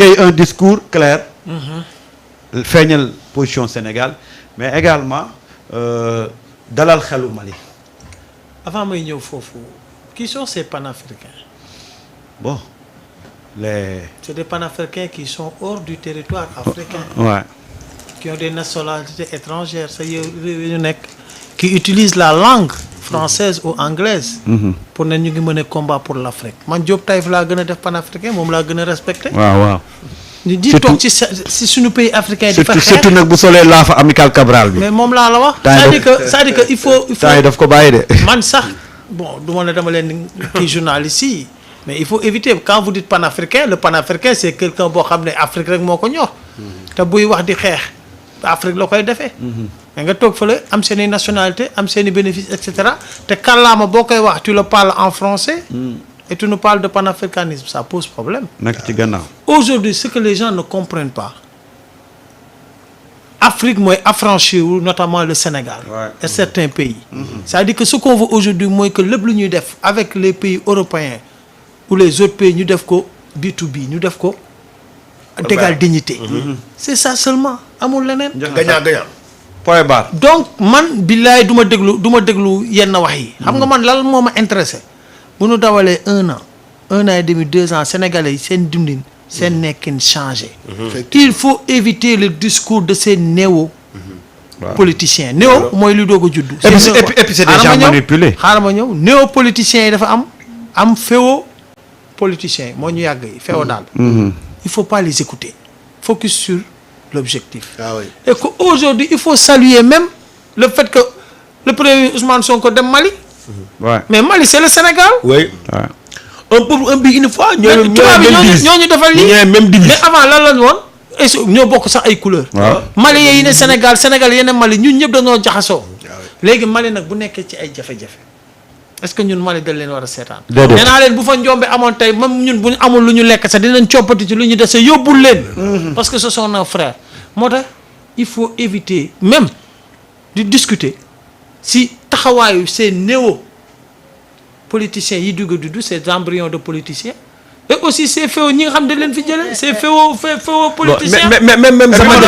y ait un discours clair. feeñal position Sénégal mais également dalal xelu Mali. avant may ñëw foofu qui sont ces panafricains? Bon c'est des panafricains qui sont hors du territoire africain. Ouais. Qui ont des nationalités étrangères sa réew ñu nekk qui utilisent la langue française ou anglaise. pour ne ñu ngi mën a combat pour l'Afrique. man Diop Taïf laa gën a def panafricain moom laa gën a respecté. waaw. ñu di toog ci suñu pays africain. di fa xeex surtout nag bu solee laafa amical Cabral bi. mais moom laa la wax. c'est-à-dire que il faut temps yi daf ko bàyyi de. man sax bon du ma ne dama leen kii journaliste yi mais il faut éviter quand vous dites panafricain le panafricain c'est quelqu'un boo xam ne Afrique rek moo ko ñor. te buy wax di xeex Afrique la koy defee. mais nga toog fële am seen i nationalité am seen i bénéfice et cetera te kàllaama boo koy wax tu le parles en français. et tu nous parles de panafricanisme ça pose problème. nekk ci gannaaw. Aujourd'hui ce que les gens ne comprennent pas Afrique mooy affranchir notamment le Sénégal. et certains pays. c'est-à-dire que ce qu'on veut aujourd'hui mooy que lépp lu ñuy def avec les pays européens ou les autres pays ñu def ko B2B ñu def ko d'égale dignité. c'est ça seulement amul leneen. gagnant. point barre. donc man billaay du ma déglu yenn wax yi. xam nga man lan moo ma intéressé bu ñu dawalee 1 an et demi 2 ans sénégalais yi seen dundin seen nekkin changé. il faut éviter le discours de ces néo-politiciens. néo mooy lu doog a juddu. et puis c'est des gens manipulés. xaaral ma ñëw néo-politiciens yi dafa am féo-politiciens yi moo ñu yàgg yi féodal. il faut pas les écouter. focus sur l'objectif. Et qu'aujourd'hui il faut saluer même le fait que le premier Ousmane Sonko dem Mali. mais Mali c'est le Sénégal. un bi une fois. ñooñu defal lii mais avant lan lañ woon. ñoo bokk sax ay couleurs. Mali yi ne Sénégal yeneen Mali ñun ñëpp dañoo jaxasoo. léegi Mali nag bu nekkee ci ay jafe-jafe est-ce que ñun Mali dañ leen war a seetaan. nee naa leen bu fa njombe amoon tey même ñun bu ñu amul lu ñu lekk sax dinañ coppati ci lu ñu dese yóbbul leen. parce que ce sont nos frères. moo tax il faut éviter même di discuter si taxawaayu ces néo-politiciens yi dugg ces embryons de politiciens et aussi ces féo ñi nga xam ne leen fi jëlee ces féo politiciens. mais même sama non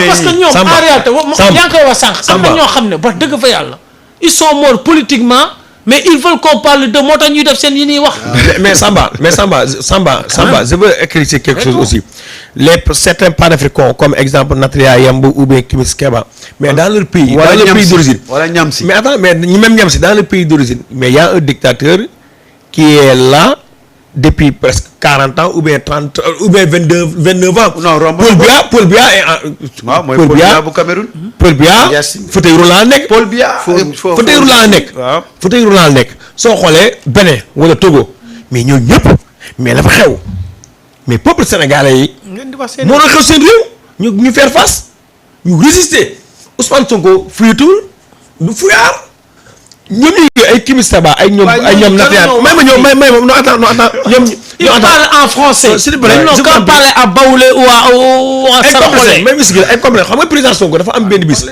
parce que ñoom en réalité yaa ngi koy wax sànq. am na ñoo xam ne ba dëgg fa yàlla. ils sont morts politiquement mais ils veulent qu'on parle de moo tax ñuy def seen yi ñuy wax. mais Samba je veux éclaircir quelque chose aussi. Certains panafricains comme exemple Natria Yambou ou bien Kimis Keba mais dans leur pays d'origine mais attends mais même Niamsi dans le pays d'origine mais il y a un dictateur qui est là depuis presque 40 ans ou bien 30 ou bien 29 ans. Paul Biya Paul Biya bu Cameroun. Paul Biya fauteuil roulant nekk. Paul Biya fauteuil roulant nekk. waaw fauteuil roulant nekk soo xoolee Bénin wala Togo mais ñooñu ñëpp mais la fa xew mais peuple sénégalais yi. moo doon xew seen réew ñu faire face ñu résister Ousmane Sonko fuyatul du fuyaar ñoom ñu ay Kimis Seba ay ñoom Natia may ma non attends ñoom. il parle en français. s'il vous plaît non quand parler à Baoulé ou à Saraxole. même si ay complet xam nga président Sonko dafa am benn bis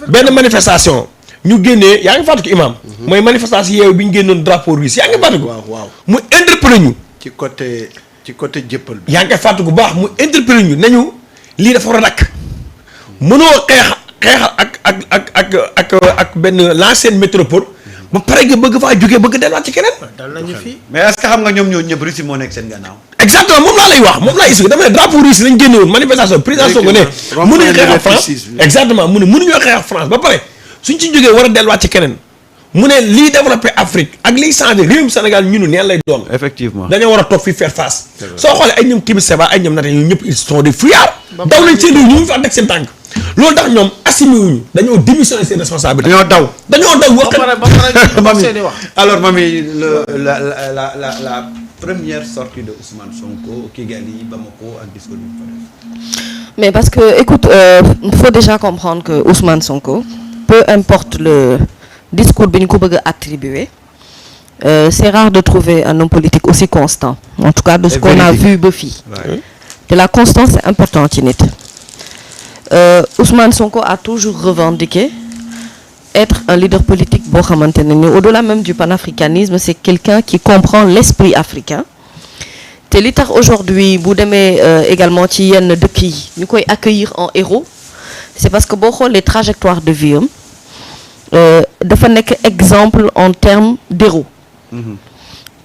benn manifestation ñu génnee yaa ngi fàttaliku imam mooy manifestation yeewu bi ñu génnoon drapeau russe yaa ngi fàttaliku. waaw mu interpellé ñu. ci côté jëppal bi. yaa ngi koy fàttaliku bu baax mu interpellé ñu nañu lii dafa war a dakk mënoo xeexal ak benn l'ancienne métropole. ba pare nga bëgg faa jógee bëgg delluwaat ci keneen. dal nañu fii mais est-ce que xam nga ñoom ñëpp Russie moo nekk seen gannaaw. exactement moom laa lay wax moom laa expliqué dama ne drapeau Russie lañ génne woon manifestation président Sonko ne mënuñu xeex ak France exactement mu ne mënuñoo xeex ak France ba pare suñ ci jógee war a delluwaat ci keneen mu ne lii développé Afrique ak liy changé réewum Sénégal ñunu neen lay doon. effectivement dañoo war a toog fii faire face. soo xoolee ay ñoom Kimis Seba ay ñoom Natia ñoom ñëpp ils sont des fuyards. daw nañ seen réew ñu ngi fa teg seen tànk loolu tax ñoom assumé wuñu dañoo démissionné seen responsabilité. dañoo daw wax. alors Mamy la première sortie de Ousmane Sonko Kigali Bamako ak discours bi mu fa def. mais parce que écoute il faut déjà comprendre que Ousmane Sonko peu importe le discours bi ñu ko bëgg a attribuer c'est rare de trouver un homme politique aussi constant en tout cas de ce qu'on a vu ba fii. de la constance c'est important ci nit. Ousmane Sonko a toujours revendiqué être un leader politique boo xamante ne ni au-delà même du panafricanisme c'est quelqu'un qui comprend l'esprit africain te li tax aujourd'hui bu demee également ci yenn dëkk yi ñu koy accueillir en héros c'est parce que boo xoolee trajectoire de vie am dafa nekk exemple en termes d'héros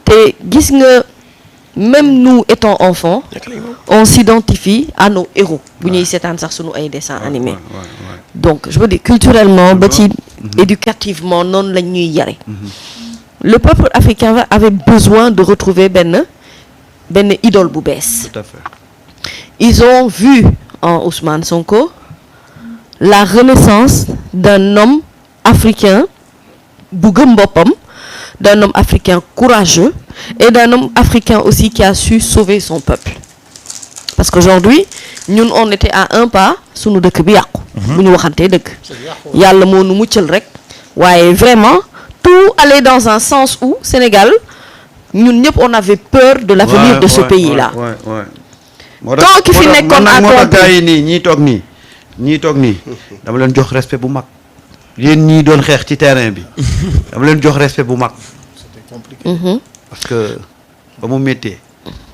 te gis nga même nous étant enfants on s'identifie à nos héros bu ñuy seetaan sax sunu ay dessins animés donc je veux dire culturellement ba ci éducativement noonu lañ ñuy yare le peuple africain avait besoin de retrouver benn idole bu bees. Tout à fait. Ils ont vu en Ousmane Sonko la renaissance d'un homme africain bu gëm boppam, d'un homme africain courageux et d'un homme africain aussi qui a su sauver son peuple. Parce qu'aujourd'hui ñun on était à un pas sunu dëkk bi yàqu. bu ñu waxantee dëgg. yàlla moo nu muccal rek waaye vraiment tout allait dans un sens où Sénégal ñun ñëpp on avait peur de l'avenir de ce pays-là. tant ki fi nekkoon à gars yi nii ñii toog nii dama leen jox respect bu mag yéen ñii doon xeex ci terrain bi dama leen jox respect bu mag. C'était compliqué. parce que ba mu méttee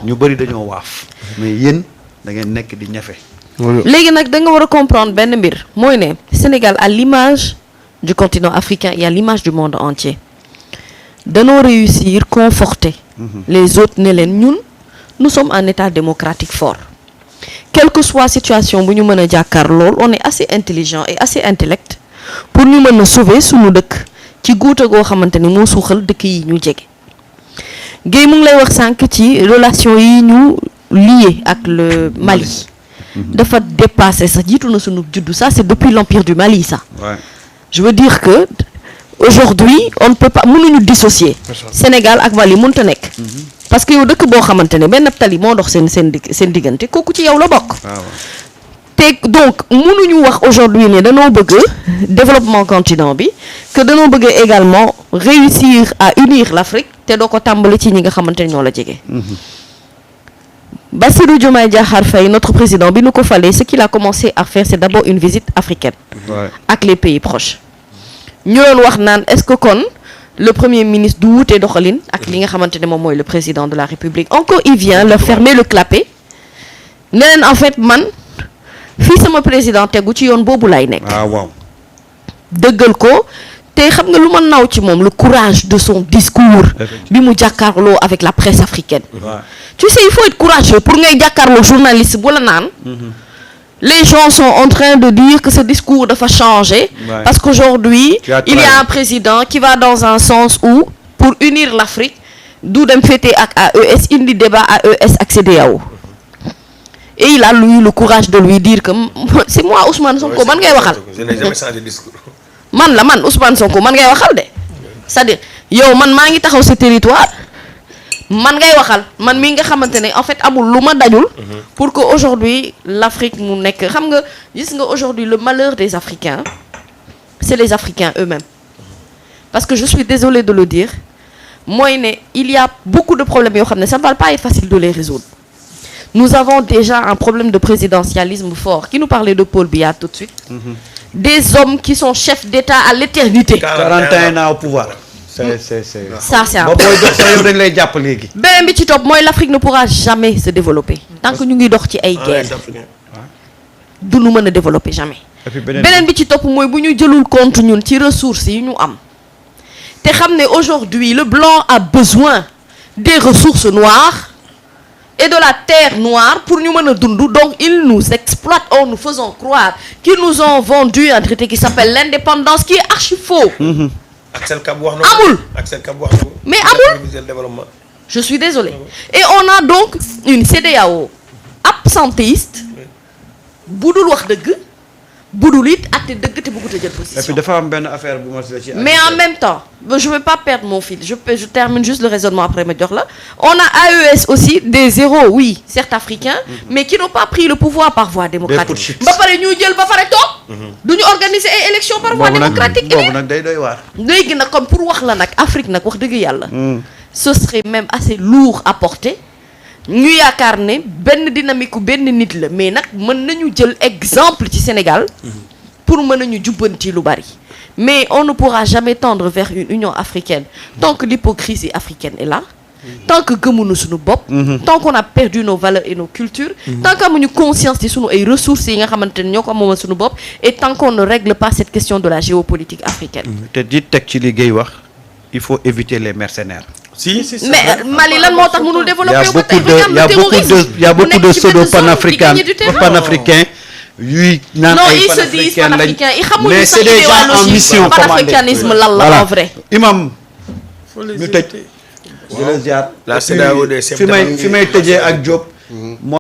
ñu bëri dañoo waaf mais yéen da ngeen nekk di ñafe. léegi nag da nga war a comprendre benn mbir mooy ne Sénégal à l'image du continent africain et à l'image du monde entier danoo réussir conforter les autres ne leen ñun nous sommes un état démocratique fort quelle que soit situation bu ñu mën a jàkkaar lool on est assez intelligent et assez intellect pour ñu mën a sauver suñu dëkk ci guuta goo xamante ni moo suuxal dëkk yi ñu jege Guèye mu ngi lay wax sànq ci relation yi ñu lié ak le Mali dafa dépassé sax jiitu na suñu juddu ça c'est depuis l'empire du Mali ça. Je veux dire que aujourd'hui on ne peut pas mënuñu dissocier Sénégal ak Mali mënut a nekk parce que yow dëkk boo xamante ne benn tali moo dox seen diggante kooku ci yow la bokk te donc mënuñu wax aujourd'hui ne danoo bëgg développement continent bi que danoo bëgg également réussir à unir l'Afrique te doo ko tàmbali ci ñi nga xamante ne ñoo la jege Bassirou Diomaye Diakhar Faye notre président bi nu ko falee ce qu'il a commencé à faire c'est d'abord une visite africaine ak les pays proches ñu doon wax naan est-ce que kon le premier ministre du wuute doxalin ak li nga xamante ne moom mooy le président de la République encore il vient leur fermer le clapet ne leen en fait man fii sama président tegu ci yoon boobu lay nekk dëggal ko te xam nga lu ma naw ci moom le courage de son discours bi mu jàkkaarloo avec la presse africaine tu sais il faut être courageux pour ngay jàkkaarloo journaliste bu la naan les gens sont en train de dire que ce discours dafa changer parce qu'aujourd'hui il y a un président qui va dans un sens où pour unir l'Afrique du dem féete ak AES indi débat AES ak CEDEAO et il a eu le courage de lui dire que c'est moi Ousmane Sonko man ngay waxal je n'ai jamais changé de discours. man Ousmane Sonko man ngay waxal de c'est-à-dire yow man maa ngi taxaw sa territoire man ngay waxal man mii nga xamante ne en fait amul lu ma dajul pour que aujourd'hui l'Afrique mu nekk xam nga gis nga aujourd'hui le malheur des Africains c'est les Africains eux-mêmes parce que je suis désolée de le dire mooy ne il y a beaucoup de problèmes yoo xam ne ça ne va pas être facile de les résoudre nous avons déjà un problème de présidentialisme fort qui nous parlait de Paul Biya tout de suite des hommes qui sont chefs d'État à l'éternité 41 ans au pouvoir c'est ça c'est un booy dox sa yow dañ lay jàpp léegi beneen bi ci topp mooy l'Afrique ne pourra jamais se développer tant que ñu ngi dox ci ay guerre du nu mën a développer jamais beneen bi ci topp mooy bu ñu jëlul compte ñun ci ressources yi ñu am te xam ne aujourd'hui le blanc a besoin des ressources noires et de la terre noire pour ñu mën a dund donc ils nous exploitent en nous faisant croire qu'ils nous ont vendu un traité qui s'appelle l'indépendance qui est archi faux Axel Kab wax na amul Axel Kab wax na mais amul je suis désolée et on a donc une CEDEAO absentéiste budul wax dëgg budul it atte dëgg te bëggut a jël position. et puis dafa am benn affaire bu ma si la ci. mais en même temps je vais pas perdre mon fil je termine juste le raisonnement après ma jox la on a AES aussi des héros oui certes africains mais qui n'ont pas pris le pouvoir par voie démocratique ba pare ñu jël ba pare toog duñu organiser ay élections par voie démocratique boobu nag day doy waar léegi nag comme pour wax la nag Afrique nag wax dëgg yàlla ce serait même assez lourd à porter ñu yaakaar ne benn dynamique benn nit la mais nag mën nañu jël exemple ci Sénégal pour mën nañu jubbanti lu bari mais on ne pourra jamais tendre vers une union africaine tant que l'hypocrisie africaine est là tant que gëmuñu suñu bopp. tant qu'on a perdu nos valeurs et nos cultures. tant qu'amuñu conscience ci sunu ay ressources yi nga xamante ne ñoo ko moomal suñu bopp et tant qu'on ne règle pas cette question de la géopolitique africaine. te di teg ci liggéey wax il faut éviter les mercenaires. mais Mali lan moo tax mënul développer ba tey il y a beaucoup de pseudo panafricains yuy naan ay panafricains lañ mais c'est des gens en mission panafricanisme lan la en vrai. imam ñu tëj. la CEDEAO fi may tëjee ak Diop.